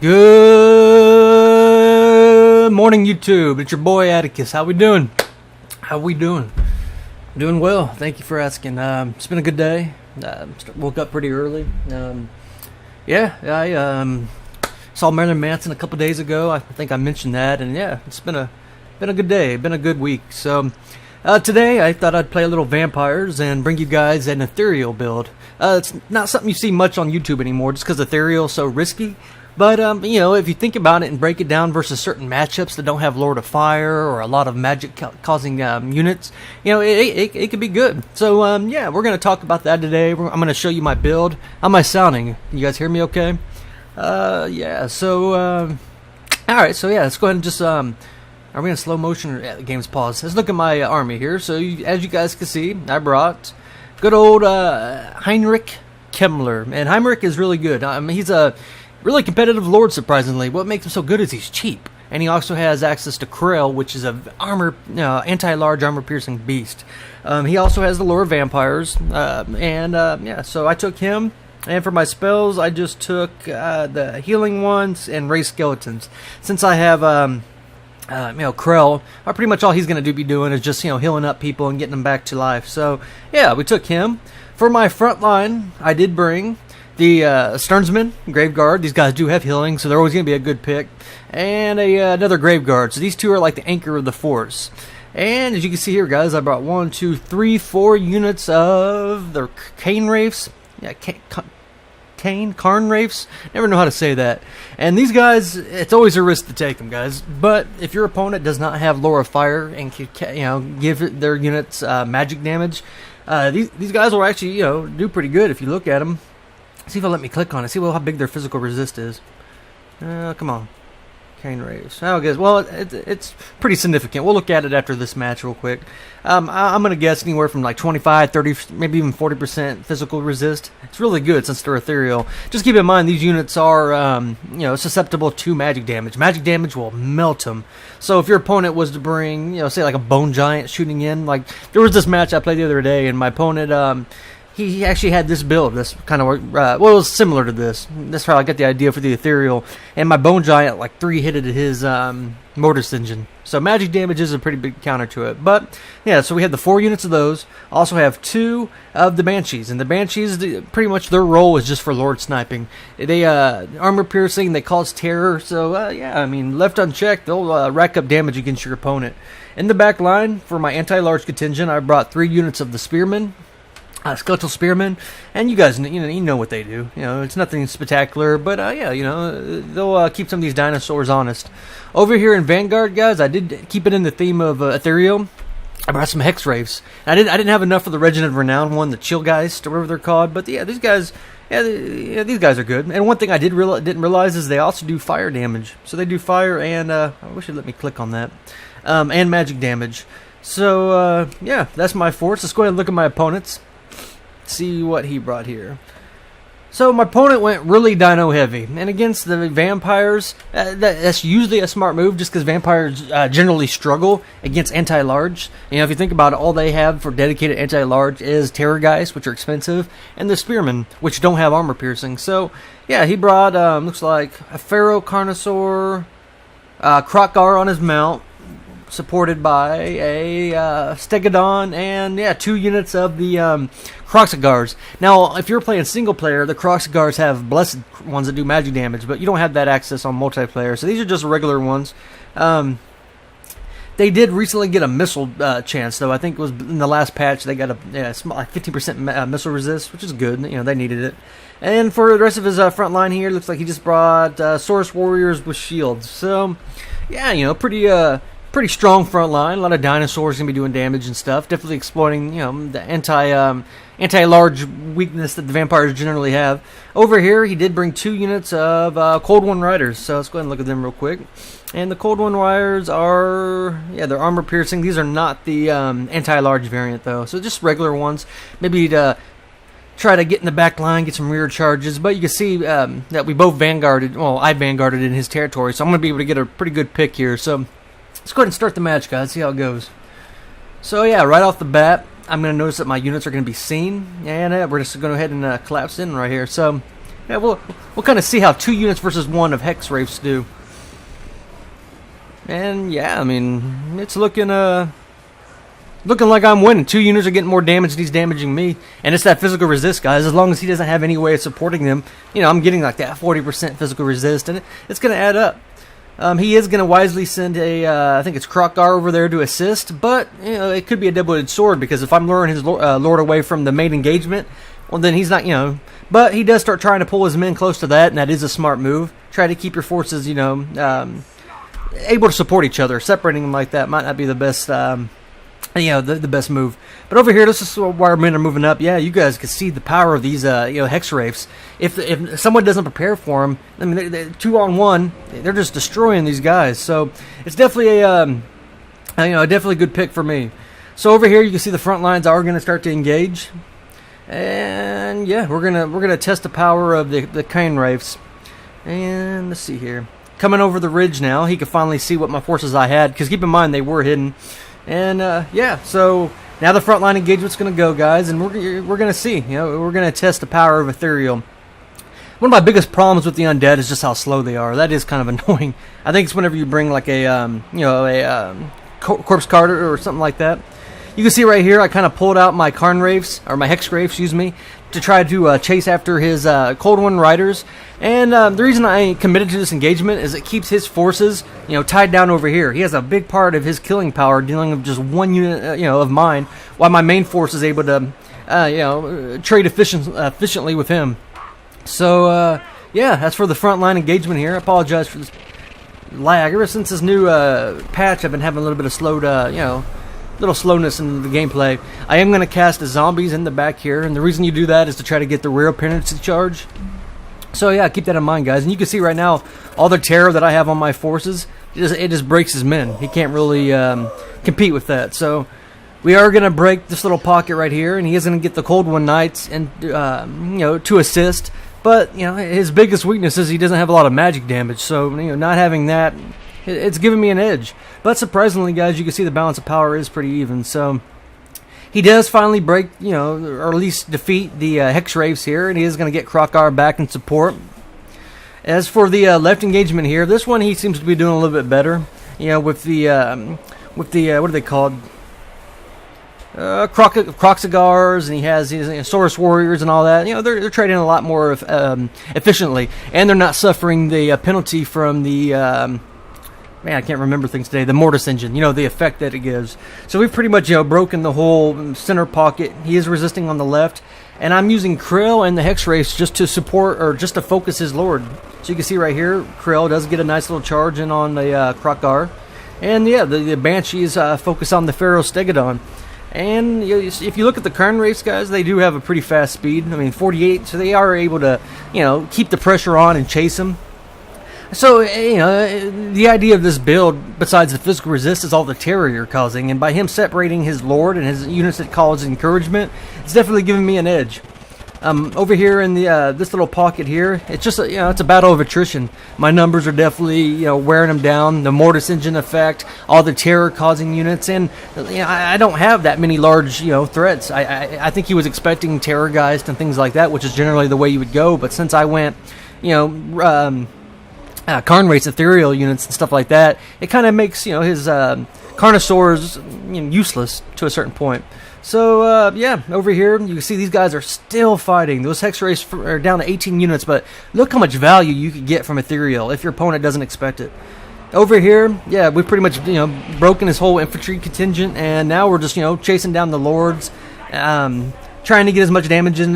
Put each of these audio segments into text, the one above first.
Good morning, YouTube. It's your boy Atticus. How we doing? Doing well. Thank you for asking. It's been a good day. Woke up pretty early. I saw Marilyn Manson a couple days ago. I think I mentioned that, and yeah, it's been a good day. Been a good week. So today I thought I'd play a little vampires and bring you guys an Ethereal build. It's not something you see much on YouTube anymore, just because Ethereal is so risky. But, if you think about it and break it down versus certain matchups that don't have Lord of Fire or a lot of magic causing units, it could be good. So, we're going to talk about that today. I'm going to show you my build. How am I sounding? You guys hear me okay? Alright, so let's go ahead and just, are we in slow motion? Yeah, the game's paused. Let's look at my army here. So, as you guys can see, I brought good old Heinrich Kemmler. And Heinrich is really good. He's a really competitive lord, surprisingly. What makes him so good is he's cheap. And he also has access to Krell, which is a anti-large armor-piercing beast. He also has the lore of vampires. So I took him. And for my spells, I just took the healing ones and raised skeletons. Since I have Krell, pretty much all he's going to be doing is just, healing up people and getting them back to life. So, yeah, we took him. For my front line, I did bring the Lizardmen, Grave Guard. These guys do have healing, so they're always going to be a good pick. And another Grave Guard. So these two are like the anchor of the force. And as you can see here, guys, I brought 4 units of the Cane Wraiths. Yeah, Karn Wraiths. Never know how to say that. And these guys, it's always a risk to take them, guys. But if your opponent does not have Lore of Fire and can, give their units magic damage, these guys will actually, do pretty good if you look at them. See if they'll let me click on it. See how big their physical resist is. Come on. Cane Wraiths. Oh, guys. Well, it's pretty significant. We'll look at it after this match real quick. I'm going to guess anywhere from like 25, 30, maybe even 40% physical resist. It's really good since they're ethereal. Just keep in mind these units are, susceptible to magic damage. Magic damage will melt them. So if your opponent was to bring, say like a Bone Giant shooting in, like there was this match I played the other day, and my opponent, he actually had this build. This kind of it was similar to this. That's how I got the idea for the Ethereal. And my Bone Giant like 3-hitted his Mortis engine. So magic damage is a pretty big counter to it. But yeah, so we have the 4 units of those. Also have 2 of the Banshees. And the Banshees, pretty much their role is just for Lord sniping. They armor piercing. They cause terror. So left unchecked, they'll rack up damage against your opponent. In the back line for my anti-large contingent, I brought 3 units of the Spearmen. Skeletal Spearmen, and you guys, you know what they do. It's nothing spectacular, but they'll keep some of these dinosaurs honest. Over here in Vanguard, guys, I did keep it in the theme of Ethereal. I brought some Hex Wraiths. I didn't have enough of the Regent of Renown one, the Chillgeist, or whatever they're called, but yeah, these guys, these guys are good. And one thing I didn't realize is they also do fire damage. So they do fire, and I wish you'd let me click on that, and magic damage. So that's my force. Let's go ahead and look at my opponents. See what he brought here. So my opponent went really dino heavy, and against the vampires, that's usually a smart move, just because vampires generally struggle against anti-large. If you think about it, all they have for dedicated anti-large is Terrorgeist, which are expensive, and the Spearmen, which don't have armor piercing. So yeah, he brought looks like a Pharaoh Carnosaur, Krokgar on his mount, supported by a Stegodon, and 2 units of the Kroxigars. Now, if you're playing single player, the Kroxigars have blessed ones that do magic damage, but you don't have that access on multiplayer, so these are just regular ones. They did recently get a missile chance, though. I think it was in the last patch they got a 15% missile resist, which is good. They needed it. And for the rest of his front line here, looks like he just brought Source Warriors with shields. So, yeah, pretty strong front line. A lot of dinosaurs gonna be doing damage and stuff. Definitely exploiting, the anti-large weakness that the vampires generally have. Over here, he did bring 2 units of Cold One Riders. So let's go ahead and look at them real quick. And the Cold One Riders are, they're armor piercing. These are not the anti-large variant though. So just regular ones. Maybe to try to get in the back line, get some rear charges. But you can see that we both vanguarded. Well, I vanguarded in his territory, so I'm gonna be able to get a pretty good pick here. So let's go ahead and start the match, guys. See how it goes. So yeah, right off the bat, I'm going to notice that my units are going to be seen. And we're just going to go ahead and collapse in right here. So Yeah, we'll kind of see how 2 units versus 1 of Hex Wraiths do. And yeah, I mean, it's looking like I'm winning. 2 units are getting more damage than he's damaging me. And it's that physical resist, guys. As long as he doesn't have any way of supporting them, you know, I'm getting like that 40% physical resist, and it's going to add up. He is going to wisely send I think it's Krokgar over there to assist, but, you know, it could be a double-edged sword, because if I'm luring his lord away from the main engagement, well, then he's not, you know, but he does start trying to pull his men close to that, and that is a smart move. Try to keep your forces, you know, able to support each other. Separating them like that might not be the best, you know, the best move. But over here, this is why our men are moving up. Yeah, you guys can see the power of these, you know, Hex Wraiths. If someone doesn't prepare for them, I mean, they're 2-on-1, they're just destroying these guys. So it's definitely a, you know, definitely a good pick for me. So over here, you can see the front lines are going to start to engage, and yeah, we're gonna test the power of the Cane Wraiths. And let's see here, coming over the ridge now, he can finally see what my forces I had, because keep in mind they were hidden. And yeah, so now the frontline engagement's going to go, guys, and we're going to see. You know, we're going to test the power of Ethereal. One of my biggest problems with the undead is just how slow they are. That is kind of annoying. I think it's whenever you bring like a you know, a corpse carter or something like that. You can see right here, I kind of pulled out my Karn Wraiths, or my Hex Wraiths, excuse me, to try to chase after his Cold One Riders. And the reason I committed to this engagement is it keeps his forces, you know, tied down over here. He has a big part of his killing power dealing with just 1 unit, you know, of mine, while my main force is able to, you know, trade efficiently with him. So yeah, that's for the frontline engagement here. I apologize for this lag. Ever since this new patch, I've been having a little bit of you know, little slowness in the gameplay. I am going to cast the zombies in the back here, and the reason you do that is to try to get the rear penalty charge. So yeah, keep that in mind, guys. And you can see right now all the terror that I have on my forces. It just breaks his men. He can't really compete with that. So we are going to break this little pocket right here, and he is going to get the Cold One Knights and you know, to assist. But you know, his biggest weakness is he doesn't have a lot of magic damage. So you know, not having that, it's giving me an edge. But surprisingly, guys, you can see the balance of power is pretty even. So he does finally break, you know, or at least defeat the Hex Wraiths here, and he is going to get Krokgar back in support. As for the left engagement here, this one he seems to be doing a little bit better. You know, with the what are they called? Kroxigars, and he has his Saurus Warriors and all that. You know, they're trading a lot more efficiently, and they're not suffering the penalty from the man, I can't remember things today. The Mortis engine, you know, the effect that it gives. So we've pretty much, you know, broken the whole center pocket. He is resisting on the left, and I'm using Krill and the Hex Wraiths just to support, or just to focus his lord. So you can see right here, Krill does get a nice little charge in on the Krokgar, and yeah, the Banshees focus on the Pharaoh Stegodon. And you know, if you look at the Karn Wraiths, guys, they do have a pretty fast speed. I mean, 48, so they are able to, you know, keep the pressure on and chase him. So, you know, the idea of this build, besides the physical resist, is all the terror you're causing. And by him separating his lord and his units that cause encouragement, it's definitely giving me an edge. Over here in the this little pocket here, it's just you know, it's a battle of attrition. My numbers are definitely, you know, wearing them down. The Mortis engine effect, all the terror causing units, and you know, I don't have that many large, you know, threats. I think he was expecting Terrorgeist and things like that, which is generally the way you would go. But since I went, you know, Karn Wraiths, Ethereal units and stuff like that, it kind of makes, you know, his Carnosaurs, you know, useless to a certain point. So yeah, over here you can see these guys are still fighting. Those Hex Wraiths are down to 18 units, but look how much value you could get from Ethereal if your opponent doesn't expect it. Over here, yeah, we've pretty much, you know, broken his whole infantry contingent, and now we're just, you know, chasing down the lords, trying to get as much damage in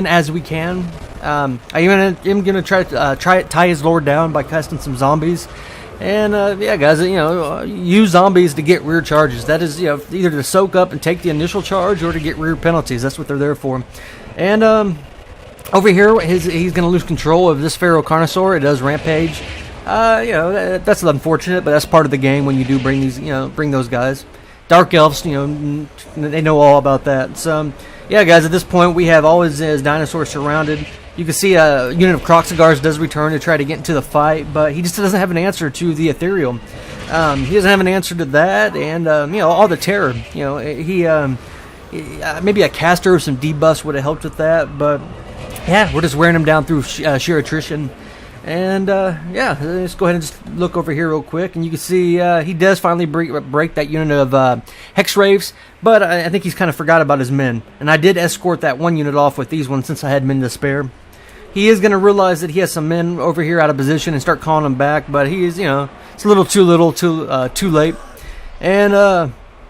as we can. I am gonna try to tie his lord down by casting some zombies, and yeah, guys, you know, use zombies to get rear charges. That is, you know, either to soak up and take the initial charge, or to get rear penalties. That's what they're there for. And over here, he's gonna lose control of this Pharaoh Carnosaur. It does rampage. You know, that's unfortunate, but that's part of the game when you do bring these, you know, bring those guys. Dark Elves, you know, they know all about that. So yeah, guys, at this point we have all his dinosaurs surrounded. You can see a unit of Kroxigars does return to try to get into the fight, but he just doesn't have an answer to the Ethereal. He doesn't have an answer to that, and you know, all the terror. You know, he maybe a caster or some debuffs would have helped with that, but yeah, we're just wearing him down through sheer attrition. And yeah, let's go ahead and just look over here real quick, and you can see he does finally break that unit of Hex Wraiths, but I think he's kind of forgot about his men. And I did escort that one unit off with these ones since I had men to spare. He is going to realize that he has some men over here out of position and start calling them back, but he is, it's a little, too late. And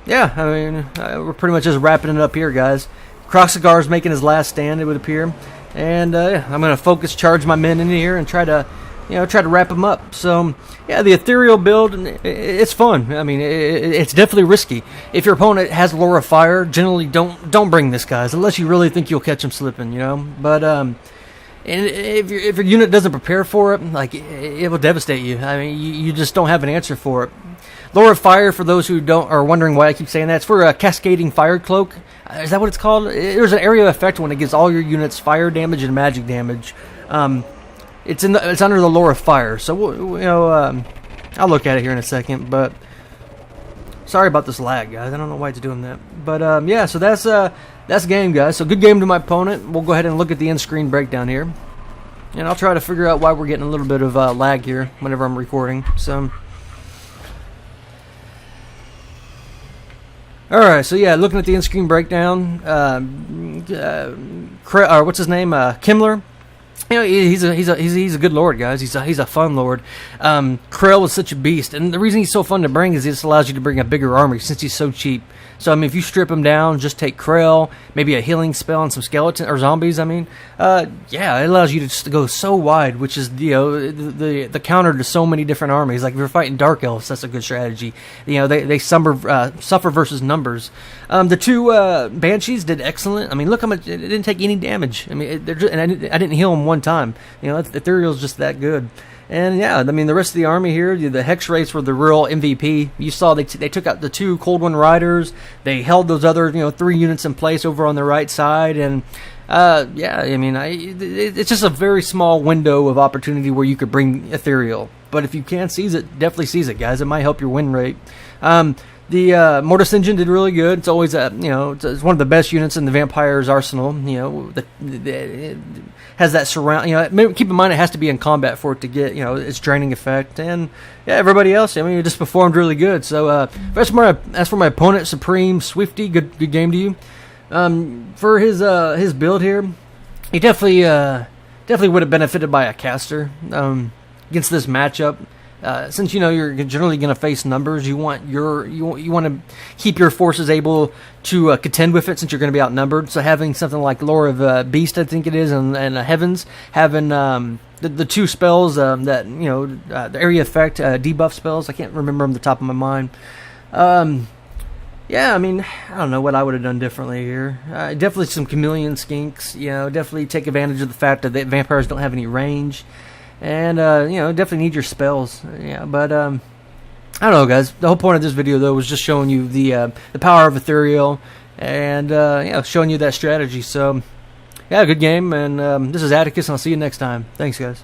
yeah, I mean, we're pretty much just wrapping it up here, guys. Croxigar's making his last stand, it would appear. And yeah, I'm going to focus charge my men in here and try to wrap them up. So yeah, the Ethereal build, it's fun. I mean, it's definitely risky. If your opponent has Lure of Fire, generally don't bring this, guys, unless you really think you'll catch him slipping, But and if your unit doesn't prepare for it, like, it will devastate you. I mean, you just don't have an answer for it. Lure of Fire, for those who are wondering why I keep saying that, it's for a cascading fire cloak. Is that what it's called? There's an area effect when it gives all your units fire damage and magic damage. It's under the Lure of Fire. So I'll look at it here in a second. But sorry about this lag, guys. I don't know why it's doing that. But yeah, so that's game, guys. So good game to my opponent. We'll go ahead and look at the end screen breakdown here, and I'll try to figure out why we're getting a little bit of lag here whenever I'm recording. So. Alright, so yeah, looking at the in-screen breakdown, what's his name, Kimmler, he's a good lord, guys. He's a fun lord. Krell is such a beast, and the reason he's so fun to bring is he just allows you to bring a bigger army since he's so cheap. So I mean, if you strip him down, just take Krell, maybe a healing spell and some skeleton or zombies. I mean, yeah, it allows you to just go so wide, which is the counter to so many different armies. Like if you're fighting Dark Elves, that's a good strategy. They suffer versus numbers. The two Banshees did excellent. I mean, look how much it didn't take any damage. I mean, I didn't heal them one time. Ethereal's just that good. And yeah, I mean, the rest of the army here, the Hex Wraiths were the real MVP. You saw they took out the two Cold One Riders. They held those other 3 units in place over on the right side. And yeah, I mean, it's just a very small window of opportunity where you could bring Ethereal. But if you can't seize it, definitely seize it, guys. It might help your win rate. The Mortis Engine did really good. It's always it's one of the best units in the Vampire's arsenal. It has that surround. Keep in mind it has to be in combat for it to get its draining effect. And yeah, everybody else, I mean, it just performed really good. So as for my opponent, Supreme Swifty, good game to you. For his build here, he definitely would have benefited by a caster against this matchup. Since you're generally going to face numbers, you want to keep your forces able to contend with it, since you're going to be outnumbered. So having something like Lore of Beast, I think it is, and Heavens, having the 2 spells that the area effect debuff spells, I can't remember them off the top of my mind. Yeah, I mean, I don't know what I would have done differently here. Definitely some chameleon skinks. Definitely take advantage of the fact that the vampires don't have any range. And, definitely need your spells. Yeah, but, I don't know, guys. The whole point of this video, though, was just showing you the power of Ethereal and, showing you that strategy. So, yeah, good game. And this is Atticus, and I'll see you next time. Thanks, guys.